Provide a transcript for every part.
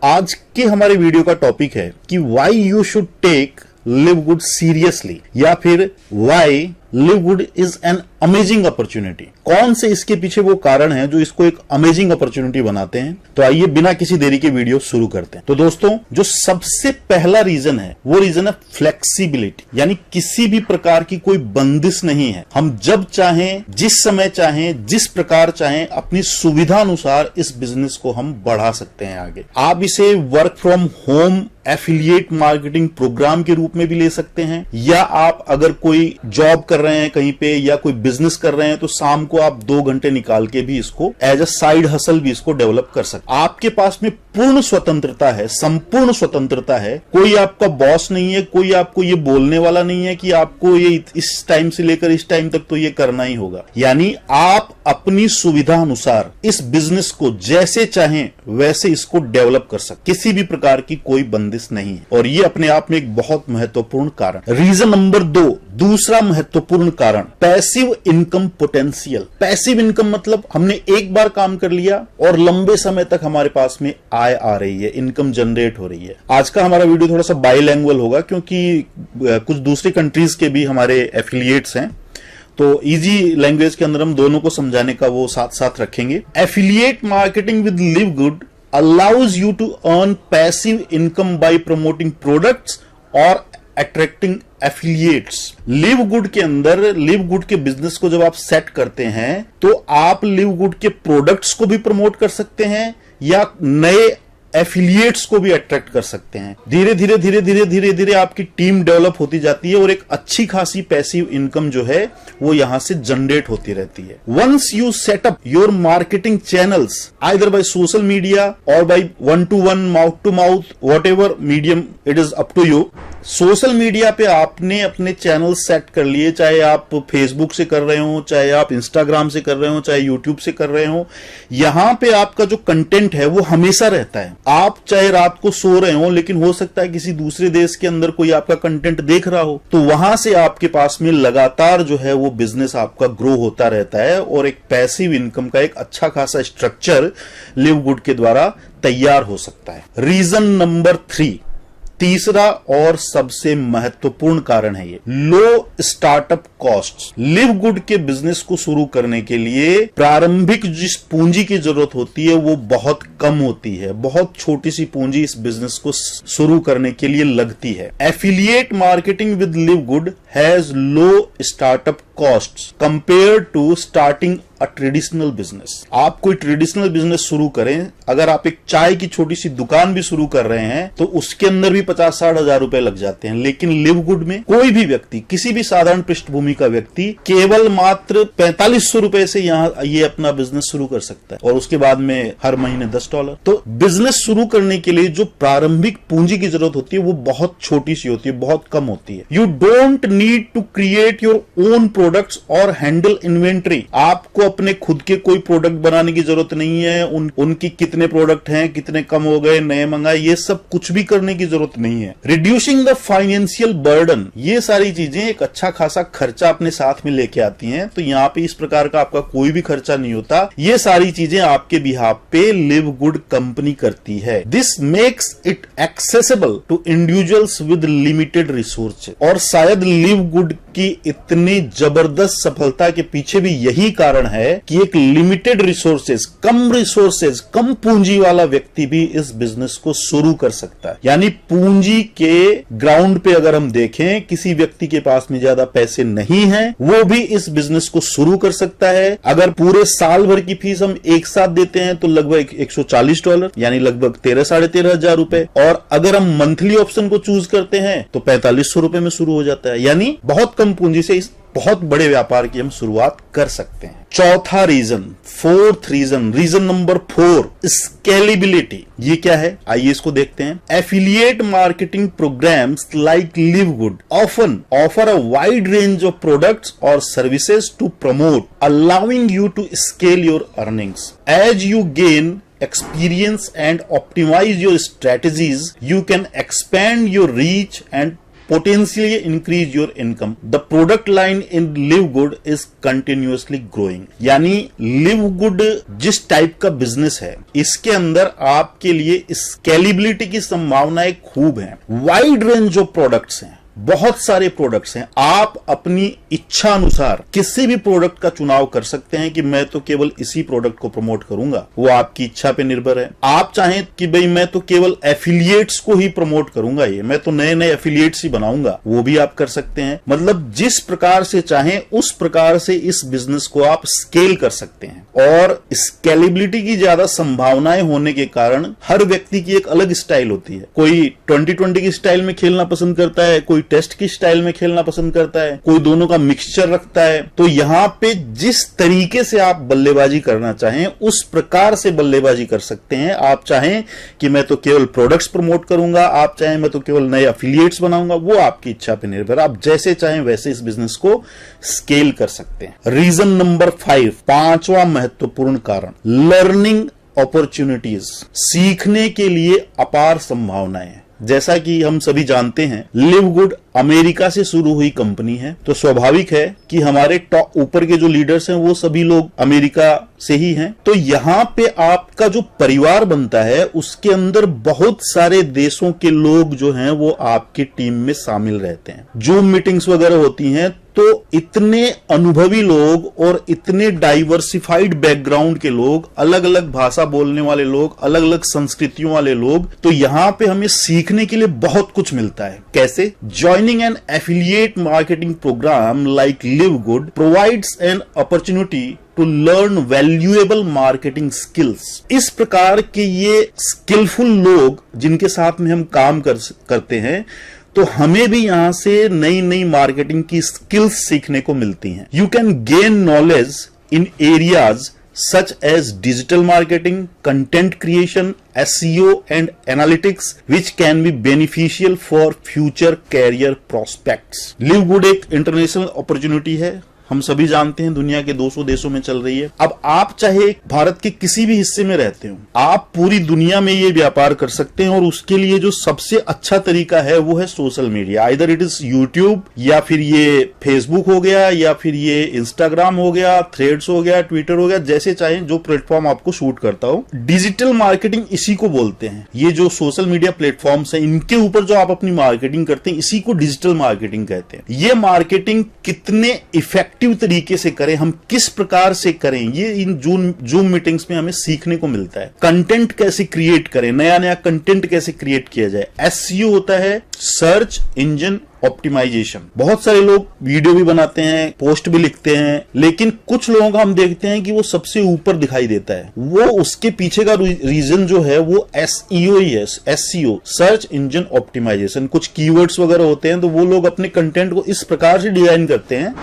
आज के हमारे वीडियो का टॉपिक है कि why you should take LiveGood seriously या फिर why LiveGood is an amazing opportunity. कौन से इसके पीछे वो कारण है जो इसको एक अमेजिंग अपॉर्चुनिटी बनाते हैं। तो आइए बिना किसी देरी के वीडियो शुरू करते हैं। तो दोस्तों, जो सबसे पहला रीजन है वो रीजन है फ्लेक्सिबिलिटी, यानी किसी भी प्रकार की कोई बंदिश नहीं है। हम जब चाहें, जिस समय चाहें, जिस प्रकार चाहें, अपनी सुविधा अनुसार इस बिजनेस को हम बढ़ा सकते हैं आगे। आप इसे work from home affiliate marketing program के रूप में भी ले सकते हैं, या आप अगर कोई जॉब कर रहे हैं कहीं पे या कोई बिजनेस कर रहे हैं तो शाम को आप 2 घंटे निकाल के भी इसको एज अ साइड हसल भी इसको डेवलप कर सकते हैं। आपके पास में पूर्ण स्वतंत्रता है, संपूर्ण स्वतंत्रता है। कोई आपका बॉस नहीं है, कोई आपको ये बोलने वाला नहीं है कि आपको ये इस टाइम से लेकर इस टाइम तक तो ये करना ही होगा। यानी आप अपनी सुविधा अनुसार इस बिजनेस को जैसे चाहें वैसे इसको डेवलप कर सकते, किसी भी प्रकार की कोई बंदिश नहीं है। और ये अपने आप में एक बहुत महत्वपूर्ण कारण। रीजन नंबर 2, दूसरा महत्वपूर्ण कारण, passive income potential. Passive income मतलब हमने एक बार काम कर लिया और लंबे समय तक हमारे पास में आय आ रही है, इनकम जनरेट हो रही है। आज का हमारा वीडियो थोड़ा सा बाइलैंग्वेज होगा क्योंकि कुछ दूसरी कंट्रीज के भी हमारे एफिलिएट्स हैं, तो इजी लैंग्वेज के अंदर हम दोनों को समझाने का वो साथ साथ रखेंगे। Affiliate marketing with live good allows you to earn passive income by promoting products or attracting affiliates। Live good के अंदर, लिव गुड के बिजनेस को जब आप सेट करते हैं तो आप लिव गुड के प्रोडक्ट्स को भी प्रमोट कर सकते हैं या नए एफिलिएट्स को भी अट्रैक्ट कर सकते हैं। धीरे धीरे धीरे धीरे धीरे धीरे आपकी टीम डेवलप होती जाती है और एक अच्छी खासी पैसिव इनकम जो है वो यहां से जनरेट होती रहती है। Once you set up your marketing channels either by social media और by 1-to-1 mouth to mouth, whatever medium it is up to you. Social media पे आपने अपने चैनल सेट कर लिए, चाहे आप फेसबुक से कर रहे हो, चाहे आप इंस्टाग्राम से कर रहे हो, चाहे यूट्यूब से कर रहे हो। यहां पे आपका जो कंटेंट है वो हमेशा रहता है। आप चाहे रात को सो रहे हो लेकिन हो सकता है किसी दूसरे देश के अंदर कोई आपका कंटेंट देख रहा हो, तो वहां से आपके पास में लगातार जो है वो बिजनेस आपका ग्रो होता रहता है और एक पैसिव इनकम का एक अच्छा खासा स्ट्रक्चर लिव गुड के द्वारा तैयार हो सकता है। रीजन नंबर 3, तीसरा और सबसे महत्वपूर्ण कारण है ये, लो स्टार्टअप कॉस्ट। लिव गुड के बिजनेस को शुरू करने के लिए प्रारंभिक जिस पूंजी की जरूरत होती है वो बहुत कम होती है। बहुत छोटी सी पूंजी इस बिजनेस को शुरू करने के लिए लगती है। Affiliate marketing with LiveGood has low startup costs compare to starting a traditional business. आप कोई ट्रेडिशनल बिजनेस शुरू करें, अगर आप एक चाय की छोटी सी दुकान भी शुरू कर रहे हैं तो उसके अंदर भी 50-60 हजार रुपए लग जाते हैं। लेकिन लिव गुड में कोई भी व्यक्ति, किसी भी साधारण पृष्ठभूमि का व्यक्ति केवल मात्र 4500 रुपए से यहाँ ये अपना बिजनेस शुरू कर सकता है और उसके बाद में हर महीने $10। तो बिजनेस शुरू करने के लिए जो प्रारंभिक पूंजी की जरूरत होती है वो बहुत छोटी सी होती है, बहुत कम होती है। You don't need to create your own products और हैंडल इन्वेंट्री। आपको अपने खुद के कोई प्रोडक्ट बनाने की जरूरत नहीं है। उनकी कितने प्रोडक्ट हैं, कितने कम हो गए, नए मंगाए, ये सब कुछ भी करने की जरूरत नहीं है। रिड्यूसिंग द फाइनेंशियल बर्डन, ये सारी चीजें एक अच्छा खासा खर्चा अपने साथ में लेके आती हैं। तो यहाँ पे इस प्रकार का आपका कोई भी खर्चा नहीं होता। ये सारी चीजें आपके बिहाफ पे लिव गुड कंपनी करती है। This makes it accessible to individuals with limited resources. और शायद लिव गुड की इतनी जबरदस्त सफलता के पीछे भी यही कारण है कि एक लिमिटेड रिसोर्सेज, कम पूंजी वाला व्यक्ति भी इस बिजनेस को शुरू कर सकता है। यानी पूंजी के ग्राउंड पे अगर हम देखें, किसी व्यक्ति के पास में ज्यादा पैसे नहीं है, वो भी इस बिजनेस को शुरू कर सकता है। अगर पूरे साल भर की फीस हम एक साथ देते हैं तो लगभग $140, यानी लगभग 13-13.5 हजार रुपए। और अगर हम मंथली ऑप्शन को चूज करते हैं तो 4500 रुपए में शुरू हो जाता है। यानी बहुत कम पूंजी से इस बहुत बड़े व्यापार की हम शुरुआत कर सकते हैं। चौथा reason, fourth reason, reason number 4, scalability. ये क्या है, आइए इसको देखते हैं। Affiliate marketing programs like live Good often offer a wide range of products और services to promote, allowing you to scale your earnings. As you gain experience and optimize your strategies, you can expand your reach and potentially increase your income. The product line in Live Good is continuously growing. यानी Live Good जिस type का business है, इसके अंदर आपके लिए scalability की संभावनाएं खूब हैं। वाइड रेंज ऑफ प्रोडक्ट्स हैं, बहुत सारे प्रोडक्ट्स हैं। आप अपनी इच्छा अनुसार किसी भी प्रोडक्ट का चुनाव कर सकते हैं कि मैं तो केवल इसी प्रोडक्ट को प्रमोट करूंगा, वो आपकी इच्छा पे निर्भर है। आप चाहें कि भाई मैं तो केवल एफिलिएट्स को ही प्रमोट करूंगा, ये मैं तो नए नए एफिलिएट्स ही बनाऊंगा, वो भी आप कर सकते हैं। मतलब जिस प्रकार से चाहें उस प्रकार से इस बिजनेस को आप स्केल कर सकते हैं। और स्केलेबिलिटी की ज्यादा संभावनाएं होने के कारण हर व्यक्ति की एक अलग स्टाइल होती है। कोई 2020 की स्टाइल में खेलना पसंद करता है, कोई टेस्ट की स्टाइल में खेलना पसंद करता है, कोई दोनों का मिक्सचर रखता है। तो यहां पे जिस तरीके से आप बल्लेबाजी करना चाहें उस प्रकार से बल्लेबाजी कर सकते हैं। आप चाहें कि मैं तो केवल प्रोडक्ट्स प्रमोट करूंगा, आप चाहें मैं तो केवल नए एफिलिएट्स बनाऊंगा, वो आपकी इच्छा पे निर्भर। आप जैसे चाहें वैसे इस बिजनेस को स्केल कर सकते हैं। रीजन नंबर 5, पांचवा महत्वपूर्ण कारण, लर्निंग अपॉर्चुनिटीज, सीखने के लिए अपार संभावनाएं। जैसा कि हम सभी जानते हैं, लिव गुड अमेरिका से शुरू हुई कंपनी है, तो स्वाभाविक है कि हमारे टॉप ऊपर के जो लीडर्स हैं वो सभी लोग अमेरिका से ही हैं। तो यहाँ पे आपका जो परिवार बनता है उसके अंदर बहुत सारे देशों के लोग जो हैं वो आपकी टीम में शामिल रहते हैं। जूम मीटिंग्स वगैरह होती हैं तो इतने अनुभवी लोग और इतने डाइवर्सिफाइड बैकग्राउंड के लोग, अलग अलग भाषा बोलने वाले लोग, अलग अलग संस्कृतियों वाले लोग, तो यहां पे हमें सीखने के लिए बहुत कुछ मिलता है। कैसे? Joining an affiliate marketing program like live good provides an opportunity to learn valuable marketing skills. इस प्रकार के ये स्किलफुल लोग जिनके साथ में हम काम करते हैं, तो हमें भी यहां से नई नई मार्केटिंग की स्किल्स सीखने को मिलती हैं। You can gain knowledge in areas such as digital marketing, content creation, SEO and analytics which can be beneficial for future career prospects. Live Good एक इंटरनेशनल अपॉर्चुनिटी है, हम सभी जानते हैं दुनिया के 200 देशों में चल रही है। अब आप चाहे भारत के किसी भी हिस्से में रहते हो, आप पूरी दुनिया में ये व्यापार कर सकते हैं। और उसके लिए जो सबसे अच्छा तरीका है वो है social media. Either it is YouTube, या फिर ये फेसबुक हो गया, या फिर ये इंस्टाग्राम हो गया, थ्रेड्स हो गया, ट्विटर हो गया, जैसे चाहे जो प्लेटफॉर्म आपको सूट करता हो। डिजिटल मार्केटिंग इसी को बोलते हैं। ये जो सोशल मीडिया प्लेटफॉर्म्स है, इनके ऊपर जो आप अपनी मार्केटिंग करते हैं, इसी को डिजिटल मार्केटिंग कहते हैं। ये मार्केटिंग कितने इफेक्टिव तरीके से करें, हम किस प्रकार से करें, ये इन जूम मीटिंग्स में हमें सीखने को मिलता है। कंटेंट कैसे क्रिएट करें, नया नया कंटेंट कैसे क्रिएट किया जाए। एसईओ होता है सर्च इंजन ऑप्टिमाइजेशन। बहुत सारे लोग वीडियो भी बनाते हैं, पोस्ट भी लिखते हैं, लेकिन कुछ लोगों का हम देखते हैं कि वो सबसे ऊपर दिखाई देता है। वो उसके पीछे का रीजन जो है वो एसईओ ही है, एसईओ सर्च इंजन ऑप्टिमाइजेशन। कुछ कीवर्ड्स वगैरह होते हैं, तो वो लोग अपने कंटेंट को इस प्रकार से डिजाइन करते हैं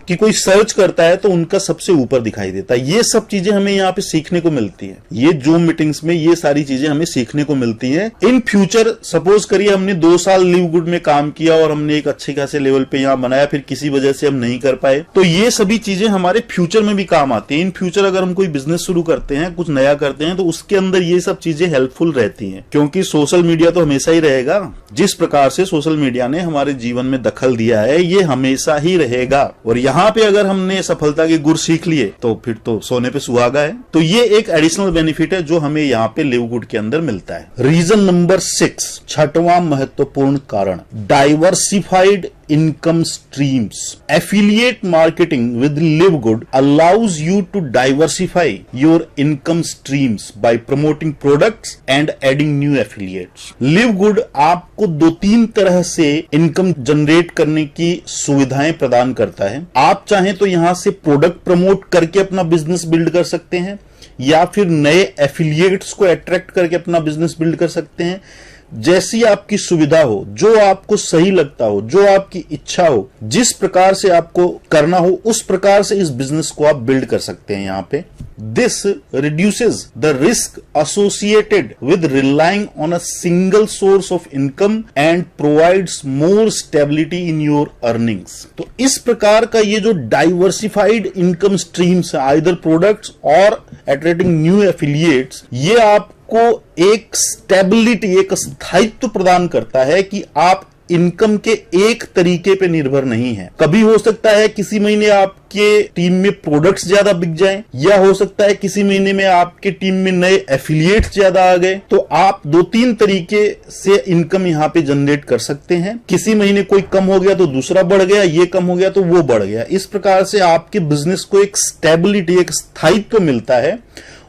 कि कोई सर्च करता है तो उनका सबसे ऊपर दिखाई देता है। ये सब चीजें हमें यहाँ पे सीखने को मिलती है। ये जूम मीटिंग्स में ये सारी चीजें हमें सीखने को मिलती है। इन फ्यूचर सपोज करिए हमने 2 साल लिव गुड में काम किया और हमने एक अच्छे खासे लेवल पे यहाँ बनाया, फिर किसी वजह से हम नहीं कर पाए, तो ये सभी चीजें हमारे फ्यूचर में भी काम आती है। इन फ्यूचर अगर हम कोई बिजनेस शुरू करते हैं, कुछ नया करते हैं, तो उसके अंदर ये सब चीजें हेल्पफुल रहती है। क्योंकि सोशल मीडिया तो हमेशा ही रहेगा। जिस प्रकार से सोशल मीडिया ने हमारे जीवन में दखल दिया है, ये हमेशा ही रहेगा। और यहाँ पे अगर हमने सफलता के गुर सीख लिए तो फिर तो सोने पे सुहागा है। तो ये एक एडिशनल बेनिफिट है जो हमें यहाँ पे लिव गुड के अंदर मिलता है। रीजन नंबर 6, छठवां महत्वपूर्ण कारण, diversified income streams. Affiliate marketing with Live Good allows you to diversify your income streams by promoting products and adding new affiliates. Live Good आपको 2-3 तरह से इनकम जनरेट करने की सुविधाएं प्रदान करता है। आप चाहें तो यहां से प्रोडक्ट प्रमोट करके अपना बिजनेस बिल्ड कर सकते हैं, या फिर नए एफिलिएट्स को अट्रैक्ट करके अपना बिजनेस बिल्ड कर सकते हैं। जैसी आपकी सुविधा हो, जो आपको सही लगता हो, जो आपकी इच्छा हो, जिस प्रकार से आपको करना हो, उस प्रकार से इस बिजनेस को आप बिल्ड कर सकते हैं। यहाँ पे This reduces the risk associated with relying on a single source of income and provides more stability in your earnings. तो इस प्रकार का ये जो diversified income streams है, either products or attracting new affiliates, ये आपको एक स्टेबिलिटी, एक स्थायित्व प्रदान करता है कि आप इनकम के एक तरीके पे निर्भर नहीं है। कभी हो सकता है किसी महीने आपके टीम में प्रोडक्ट्स ज्यादा बिक जाएं, या हो सकता है किसी महीने में आपके टीम में नए एफिलिएट्स ज्यादा आ गए। तो आप 2-3 तरीके से इनकम यहां पे जनरेट कर सकते हैं। किसी महीने कोई कम हो गया तो दूसरा बढ़ गया, ये कम हो गया तो वो बढ़ गया। इस प्रकार से आपके बिजनेस को एक स्टेबिलिटी, एक स्थायित्व मिलता है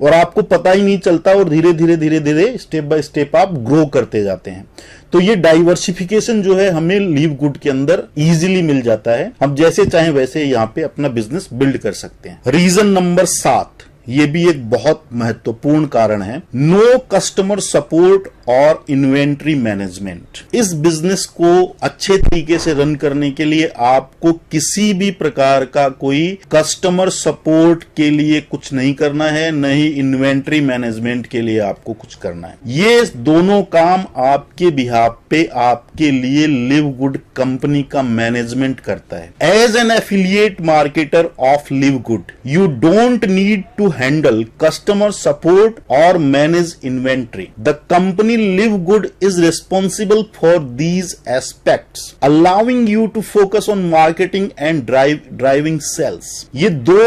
और आपको पता ही नहीं चलता, और धीरे धीरे स्टेप बाय स्टेप आप ग्रो करते जाते हैं। तो ये डाइवर्सिफिकेशन जो है हमें लिव गुड के अंदर इजीली मिल जाता है। हम जैसे चाहें वैसे यहां पे अपना बिजनेस बिल्ड कर सकते हैं। रीजन नंबर 7, ये भी एक बहुत महत्वपूर्ण कारण है, नो कस्टमर सपोर्ट और इन्वेंट्री मैनेजमेंट। इस बिजनेस को अच्छे तरीके से रन करने के लिए आपको किसी भी प्रकार का कोई कस्टमर सपोर्ट के लिए कुछ नहीं करना है, न ही इन्वेंट्री मैनेजमेंट के लिए आपको कुछ करना है। ये दोनों काम आपके बिहाफ पे आपके लिए लिव गुड कंपनी का मैनेजमेंट करता है। As an affiliate marketer of Live Good, you don't need to handle customer support और manage inventory. The company Live Good is responsible for these aspects, allowing you to focus on marketing and driving sales. ये दो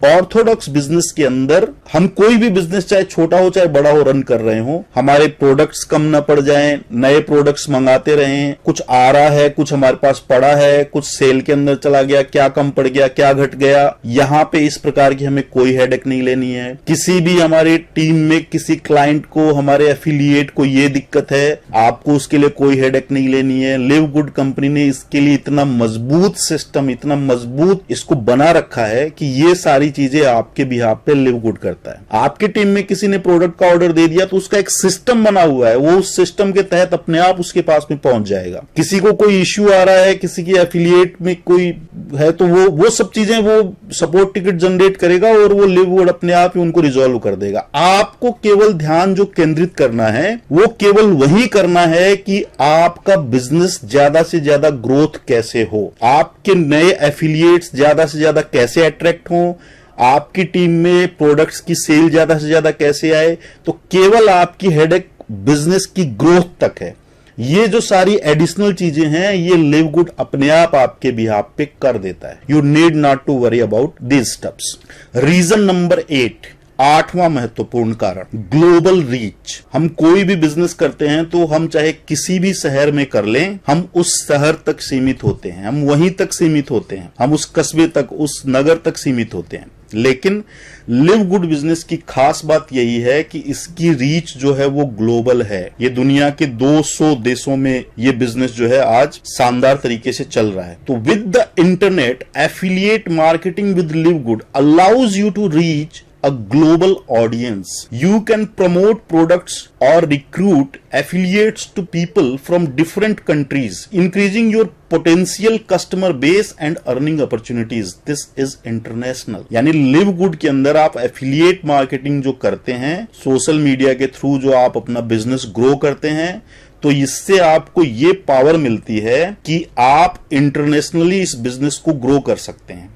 Orthodox business के अंदर हम कोई भी business चाहे छोटा हो चाहे बड़ा हो रन कर रहे हो, हमारे प्रोडक्ट्स कम ना पड़ जाएं, नए प्रोडक्ट्स मंगाते रहें, कुछ आ रहा है, कुछ हमारे पास पड़ा है, कुछ सेल के अंदर चला गया, क्या कम पड़ गया, क्या घट गया, यहां पे इस प्रकार की हमें कोई हेडेक नहीं लेनी है। किसी भी हमारे टीम में किसी क्लाइंट को, हमारे एफिलिएट को ये दिक्कत है, आपको उसके लिए कोई हेडेक नहीं लेनी है। लिव गुड कंपनी ने इसके लिए इतना मजबूत सिस्टम, इतना मजबूत इसको बना रखा है कि ये सारी चीजें आपके बिहाफ पे लिव गुड करता है। आपकी टीम में किसी ने प्रोडक्ट का ऑर्डर दे दिया तो उसका एक सिस्टम बना हुआ है, वो उस सिस्टम के तहत अपने आप उसके पास में पहुंच जाएगा। किसी को कोई इश्यू आ रहा है, किसी की एफिलिएट में कोई है, तो वो सब चीजें वो सपोर्ट टिकट जनरेट करेगा और वो लिव गुड अपने आप ही उनको रिजॉल्व कर देगा। आपको केवल ध्यान जो केंद्रित करना है वो केवल वही करना है कि आपका बिजनेस ज्यादा से ज्यादा ग्रोथ कैसे हो, आपके नए एफिलिएट्स ज्यादा से ज्यादा कैसे अट्रैक्ट हो, आपकी टीम में प्रोडक्ट्स की सेल ज्यादा से ज्यादा कैसे आए। तो केवल आपकी हेडेक बिजनेस की ग्रोथ तक है। ये जो सारी एडिशनल चीजें हैं ये लिव गुड अपने आप आपके बिहाफ पे कर देता है। You need not to worry about these steps. Reason number 8, 8वां महत्वपूर्ण कारण, ग्लोबल रीच। हम कोई भी बिजनेस करते हैं तो हम चाहे किसी भी शहर में कर लें, हम उस शहर तक सीमित होते हैं, हम वहीं तक सीमित होते हैं, हम उस कस्बे तक, उस नगर तक सीमित होते हैं। लेकिन लिव गुड बिजनेस की खास बात यही है कि इसकी रीच जो है वो ग्लोबल है। ये दुनिया के 200 देशों में ये बिजनेस जो है आज शानदार तरीके से चल रहा है। तो with the internet, affiliate marketing with LiveGood allows you to reach a global audience. You can promote products or recruit affiliates to people from different countries, increasing your potential customer base and earning opportunities. This is international. यानी live good के अंदर आप affiliate marketing जो करते हैं, social media के through जो आप अपना बिजनेस ग्रो करते हैं, तो इससे आपको ये पावर मिलती है कि आप इंटरनेशनली इस बिजनेस को ग्रो कर सकते हैं।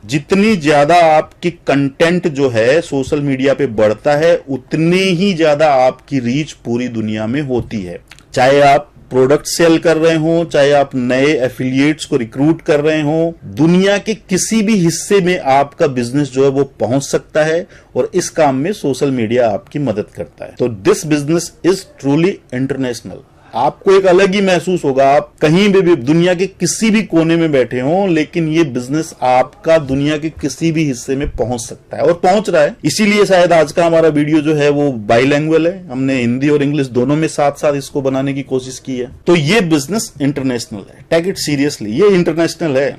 जितनी ज्यादा आपकी कंटेंट जो है सोशल मीडिया पे बढ़ता है, उतनी ही ज्यादा आपकी रीच पूरी दुनिया में होती है। चाहे आप प्रोडक्ट सेल कर रहे हो, चाहे आप नए एफिलिएट्स को रिक्रूट कर रहे हो, दुनिया के किसी भी हिस्से में आपका बिजनेस जो है वो पहुंच सकता है और इस काम में सोशल मीडिया आपकी मदद करता है। तो this business is truly international. आपको एक अलग ही महसूस होगा, आप कहीं भी दुनिया के किसी भी कोने में बैठे हो, लेकिन ये बिजनेस आपका दुनिया के किसी भी हिस्से में पहुंच सकता है और पहुंच रहा है। इसीलिए शायद आज का हमारा वीडियो जो है वो बाइलैंग्वेज है। हमने हिंदी और इंग्लिश दोनों में साथ साथ इसको बनाने की कोशिश की है। तो ये बिजनेस इंटरनेशनल है, टेक इट सीरियसली, ये इंटरनेशनल है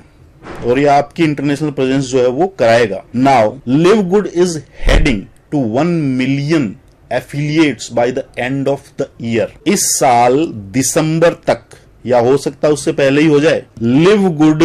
और ये आपकी इंटरनेशनल प्रेजेंस जो है वो कराएगा। Now LiveGood is heading to 1 million affiliates by the end of the year. इस साल दिसंबर तक, या हो सकता है उससे पहले ही हो जाए, live good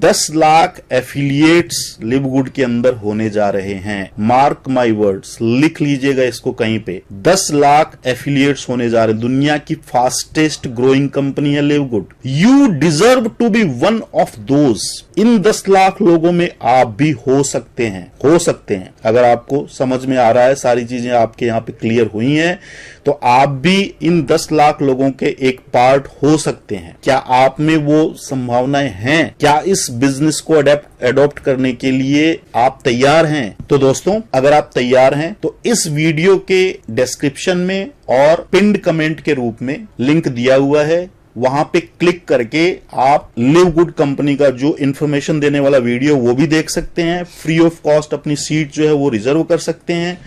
10 lakh affiliates live good के अंदर होने जा रहे हैं। मार्क माई वर्ड्स, लिख लीजिएगा इसको कहीं पे, 10 लाख एफिलिएट्स होने जा रहे हैं। दुनिया की फास्टेस्ट ग्रोइंग कंपनी है Live Good. You deserve to be one of those. इन 10 लाख लोगों में आप भी हो सकते हैं, हो सकते हैं। अगर आपको समझ में आ रहा है, सारी चीजें आपके यहाँ पे क्लियर हुई हैं, तो आप भी इन 10 लाख लोगों के एक पार्ट हो सकते हैं। क्या आप में वो संभावनाएं हैं? क्या इस बिजनेस को एडॉप्ट करने के लिए आप तैयार हैं? तो दोस्तों, अगर आप तैयार हैं तो इस वीडियो के डिस्क्रिप्शन में और पिन्ड कमेंट के रूप में लिंक दिया हुआ है, वहां पे क्लिक करके आप लिव गुड कंपनी का जो इंफॉर्मेशन देने वाला वीडियो वो भी देख सकते हैं। फ्री ऑफ कॉस्ट अपनी सीट जो है वो रिजर्व कर सकते हैं।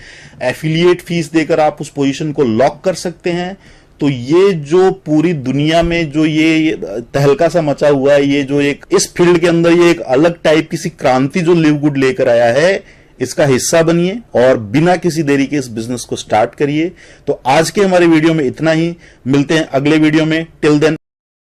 एफिलिएट फीस देकर आप उस पोजीशन को लॉक कर सकते हैं। तो ये जो पूरी दुनिया में जो ये तहलका सा मचा हुआ है, ये जो एक इस फील्ड के अंदर ये एक अलग टाइप की सी क्रांति जो लिव गुड लेकर आया है, इसका हिस्सा बनिए और बिना किसी देरी के इस बिजनेस को स्टार्ट करिए। तो आज के हमारे वीडियो में इतना ही, मिलते हैं अगले वीडियो में। Till then